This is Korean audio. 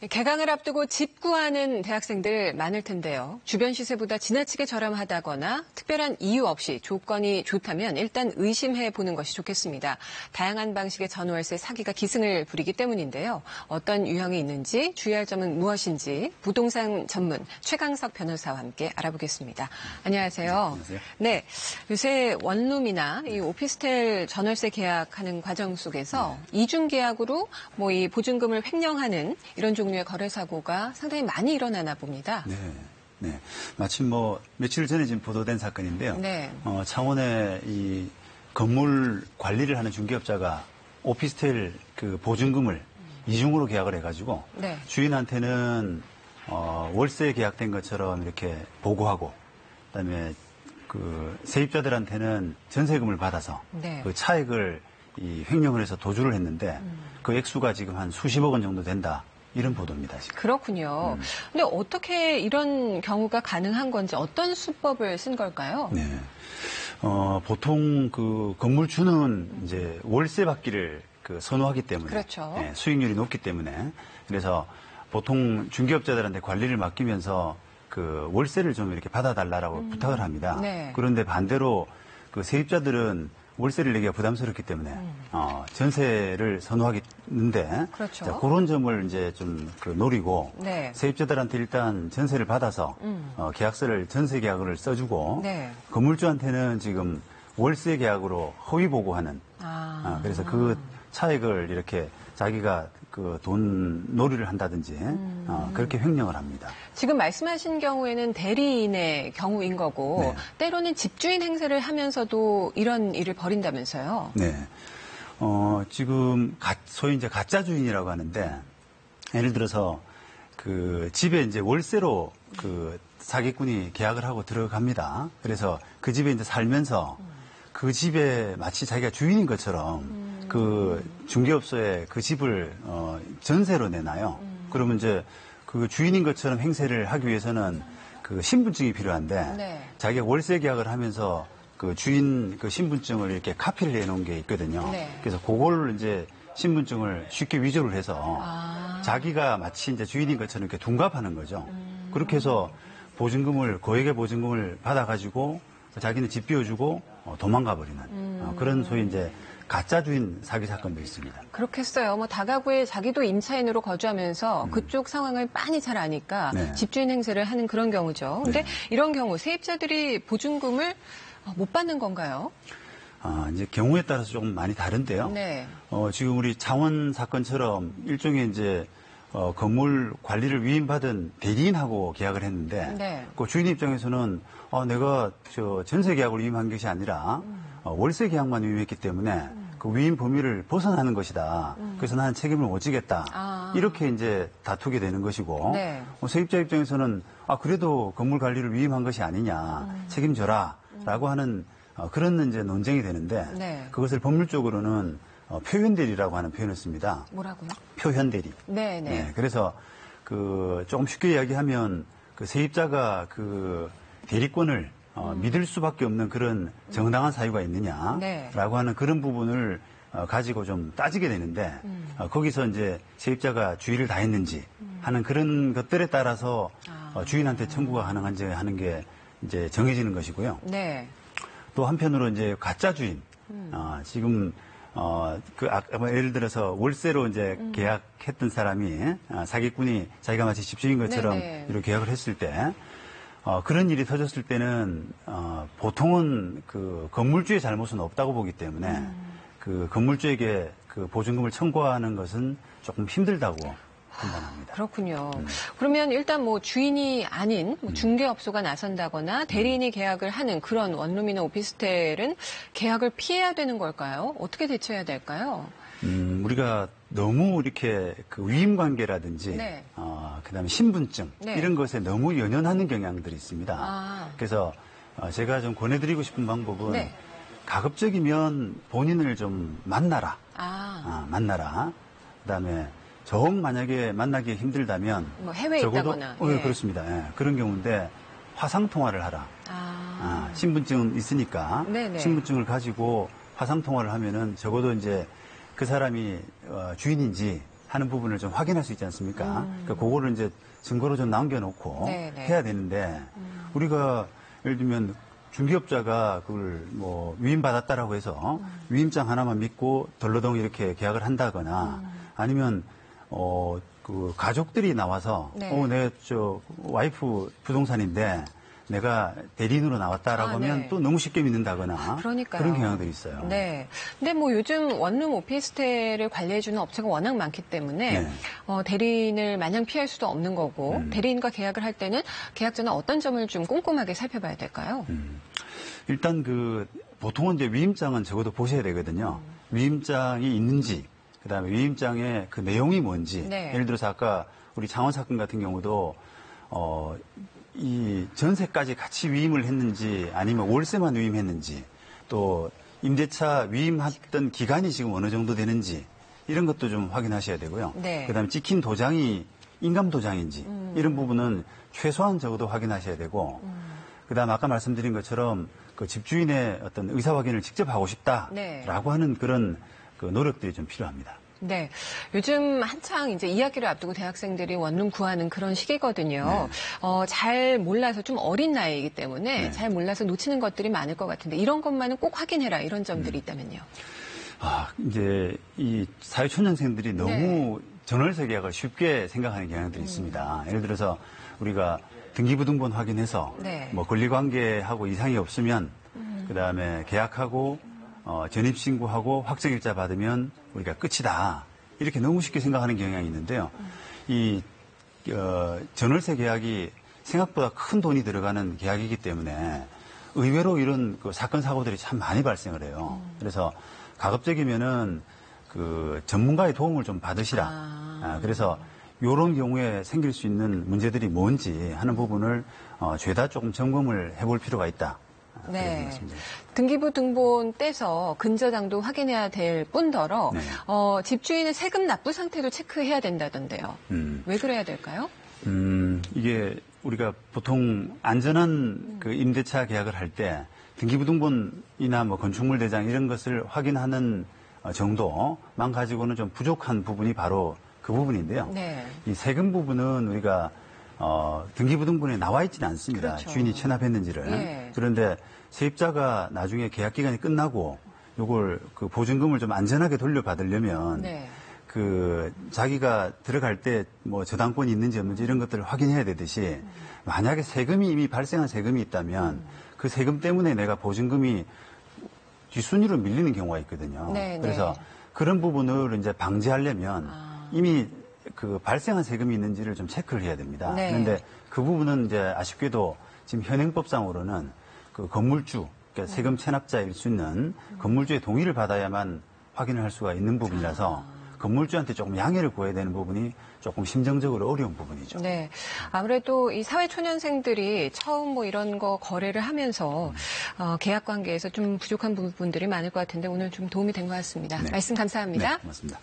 개강을 앞두고 집 구하는 대학생들 많을 텐데요. 주변 시세보다 지나치게 저렴하다거나 특별한 이유 없이 조건이 좋다면 일단 의심해 보는 것이 좋겠습니다. 다양한 방식의 전월세 사기가 기승을 부리기 때문인데요. 어떤 유형이 있는지 주의할 점은 무엇인지 부동산 전문 최강석 변호사와 함께 알아보겠습니다. 안녕하세요. 안녕하세요. 네, 요새 원룸이나 이 오피스텔 전월세 계약하는 과정 속에서 이중 계약으로 이 보증금을 횡령하는 이런 종류의 거래 사고가 상당히 많이 일어나나 봅니다. 네. 마침 며칠 전에 지금 보도된 사건인데요. 네. 창원의 이 건물 관리를 하는 중개업자가 오피스텔 그 보증금을 이중으로 계약을 해가지고 네. 주인한테는 월세 계약된 것처럼 이렇게 보고하고 그다음에 그 세입자들한테는 전세금을 받아서 네. 그 차액을 이 횡령을 해서 도주를 했는데 그 액수가 지금 한 수십억 원 정도 된다. 이런 보도입니다, 지금. 그렇군요. 근데 어떻게 이런 경우가 가능한 건지 어떤 수법을 쓴 걸까요? 네. 보통 그 건물주는 이제 월세 받기를 선호하기 때문에. 그렇죠. 네, 수익률이 높기 때문에. 그래서 보통 중개업자들한테 관리를 맡기면서 그 월세를 좀 이렇게 받아달라고 부탁을 합니다. 네. 그런데 반대로 그 세입자들은 월세를 내기가 부담스럽기 때문에 전세를 선호하겠는데 그렇죠. 자, 그런 점을 이제 좀 노리고 네. 세입자들한테 일단 전세를 받아서 계약서를 전세 계약을 써주고 네. 건물주한테는 지금 월세 계약으로 허위 보고하는 그래서 그 차액을 이렇게 자기가 그 돈 놀이를 한다든지 그렇게 횡령을 합니다. 지금 말씀하신 경우에는 대리인의 경우인 거고 네. 때로는 집주인 행세를 하면서도 이런 일을 벌인다면서요? 네. 지금 소위 이제 가짜 주인이라고 하는데 예를 들어서 그 집에 이제 월세로 그 사기꾼이 계약을 하고 들어갑니다. 그래서 그 집에 이제 살면서 그 집에 마치 자기가 주인인 것처럼 그 중개업소에 그 집을 전세로 내놔요. 그러면 이제 그 주인인 것처럼 행세를 하기 위해서는 그 신분증이 필요한데 네. 자기가 월세 계약을 하면서 그 주인 그 신분증을 이렇게 카피를 해놓은 게 있거든요. 네. 그래서 그걸 이제 신분증을 쉽게 위조를 해서 자기가 마치 이제 주인인 것처럼 이렇게 둔갑하는 거죠. 그렇게 해서 고액의 보증금을 받아가지고 자기는 집 비워주고 도망가 버리는 그런 소위 이제 가짜 주인 사기 사건도 있습니다. 그렇겠어요. 다가구에 자기도 임차인으로 거주하면서 그쪽 상황을 빤히 잘 아니까 네. 집주인 행세를 하는 그런 경우죠. 근데 이런 경우 세입자들이 보증금을 못 받는 건가요? 이제 경우에 따라서 조금 많이 다른데요. 네. 지금 우리 창원 사건처럼 일종의 이제 건물 관리를 위임받은 대리인하고 계약을 했는데 네. 그 주인 입장에서는 내가 전세 계약을 위임한 것이 아니라 월세 계약만 위임했기 때문에 그 위임 범위를 벗어나는 것이다. 그래서 나는 책임을 못 지겠다. 이렇게 이제 다투게 되는 것이고 네. 세입자 입장에서는 그래도 건물 관리를 위임한 것이 아니냐. 책임져라라고 하는 그런 이제 논쟁이 되는데 네. 그것을 법률적으로는 표현대리라고 하는 표현을 씁니다. 뭐라고요? 표현대리. 네. 네, 그래서 조금 쉽게 이야기하면 그 세입자가 그 대리권을 믿을 수밖에 없는 그런 정당한 사유가 있느냐라고 네. 하는 그런 부분을 가지고 좀 따지게 되는데 거기서 이제 세입자가 주의를 다했는지 하는 그런 것들에 따라서 주인한테 청구가 가능한지 하는 게 이제 정해지는 것이고요. 네. 또 한편으로 이제 가짜 주인 지금 예를 들어서 월세로 이제 계약했던 사람이 사기꾼이 자기가 마치 집주인 것처럼 네네. 이렇게 계약을 했을 때 그런 일이 터졌을 때는 보통은 그 건물주의 잘못은 없다고 보기 때문에 그 건물주에게 그 보증금을 청구하는 것은 조금 힘들다고 판단합니다. 그렇군요. 그러면 일단 주인이 아닌 중개업소가 나선다거나 대리인이 계약을 하는 그런 원룸이나 오피스텔은 계약을 피해야 되는 걸까요? 어떻게 대처해야 될까요? 우리가 너무 이렇게 그 위임 관계라든지, 네. 그다음에 신분증 네. 이런 것에 너무 연연하는 경향들이 있습니다. 그래서 제가 좀 권해드리고 싶은 방법은 네. 가급적이면 본인을 좀 만나라. 만나라. 그다음에 정 만약에 만나기 힘들다면 해외에 적어도 있다거나 그렇습니다. 예, 그런 경우인데 화상 통화를 하라. 신분증은 있으니까 네네. 신분증을 가지고 화상 통화를 하면은 적어도 이제 그 사람이 주인인지 하는 부분을 좀 확인할 수 있지 않습니까? 그러니까 그거를 이제 증거로 좀 남겨놓고 네네. 해야 되는데 우리가 예를 들면 중개업자가 그걸 뭐 위임받았다라고 해서 위임장 하나만 믿고 덜러덩 이렇게 계약을 한다거나 아니면 그 가족들이 나와서 네. 내 저 와이프 부동산인데 내가 대리인으로 나왔다라고 하면 네. 또 너무 쉽게 믿는다거나 그러니까요. 그런 경향들이 있어요. 네. 근데 뭐 요즘 원룸 오피스텔을 관리해주는 업체가 워낙 많기 때문에 네. 대리인을 마냥 피할 수도 없는 거고 대리인과 계약을 할 때는 계약 전에 어떤 점을 좀 꼼꼼하게 살펴봐야 될까요? 일단 보통은 이제 위임장은 적어도 보셔야 되거든요. 위임장이 있는지, 그다음에 위임장의 그 내용이 뭔지. 네. 예를 들어서 아까 우리 창원 사건 같은 경우도 이 전세까지 같이 위임을 했는지 아니면 월세만 위임했는지 또 임대차 위임했던 기간이 지금 어느 정도 되는지 이런 것도 좀 확인하셔야 되고요. 네. 그다음에 찍힌 도장이 인감 도장인지 이런 부분은 최소한 적어도 확인하셔야 되고 그다음 아까 말씀드린 것처럼 그 집주인의 어떤 의사 확인을 직접 하고 싶다라고 네. 하는 그런 그 노력들이 좀 필요합니다. 네. 요즘 한창 이제 2학기를 앞두고 대학생들이 원룸 구하는 그런 시기거든요. 잘 몰라서 좀 어린 나이이기 때문에 네. 잘 몰라서 놓치는 것들이 많을 것 같은데 이런 것만은 꼭 확인해라 이런 점들이 있다면요. 이제 이 사회초년생들이 너무 전월세 계약을 쉽게 생각하는 경향들이 있습니다. 예를 들어서 우리가 등기부등본 확인해서 네. 뭐 권리관계하고 이상이 없으면 그다음에 계약하고 전입신고하고 확정일자 받으면 우리가 끝이다. 이렇게 너무 쉽게 생각하는 경향이 있는데요. 이 전월세 계약이 생각보다 큰 돈이 들어가는 계약이기 때문에 의외로 이런 그 사건 사고들이 참 많이 발생을 해요. 그래서 가급적이면은 그 전문가의 도움을 좀 받으시라. 그래서 이런 경우에 생길 수 있는 문제들이 뭔지 하는 부분을 죄다 조금 점검을 해볼 필요가 있다. 네. 등기부 등본 떼서 근저당도 확인해야 될 뿐더러 네. 집주인의 세금 납부 상태도 체크해야 된다던데요. 왜 그래야 될까요? 이게 우리가 보통 안전한 그 임대차 계약을 할 때 등기부 등본이나 뭐 건축물 대장 이런 것을 확인하는 정도만 가지고는 좀 부족한 부분이 바로 그 부분인데요. 네. 이 세금 부분은 우리가 등기부 등본에 나와 있지는 않습니다. 그렇죠. 주인이 체납했는지를. 예. 그런데 세입자가 나중에 계약 기간이 끝나고 요걸 그 보증금을 좀 안전하게 돌려받으려면 네. 그 자기가 들어갈 때 뭐 저당권이 있는지 없는지 이런 것들을 확인해야 되듯이 만약에 세금이 이미 발생한 세금이 있다면 그 세금 때문에 내가 보증금이 뒷순위로 밀리는 경우가 있거든요. 네, 그래서 네. 그런 부분을 이제 방지하려면 이미 그 발생한 세금이 있는지를 좀 체크를 해야 됩니다. 네. 그런데 그 부분은 이제 아쉽게도 지금 현행법상으로는 그 건물주, 그러니까 세금 체납자일 수 있는 건물주의 동의를 받아야만 확인을 할 수가 있는 부분이라서 건물주한테 조금 양해를 구해야 되는 부분이 조금 심정적으로 어려운 부분이죠. 네. 아무래도 이 사회초년생들이 처음 뭐 이런 거 거래를 하면서 계약 관계에서 좀 부족한 부분들이 많을 것 같은데 오늘 좀 도움이 된 것 같습니다. 네. 말씀 감사합니다. 네, 고맙습니다.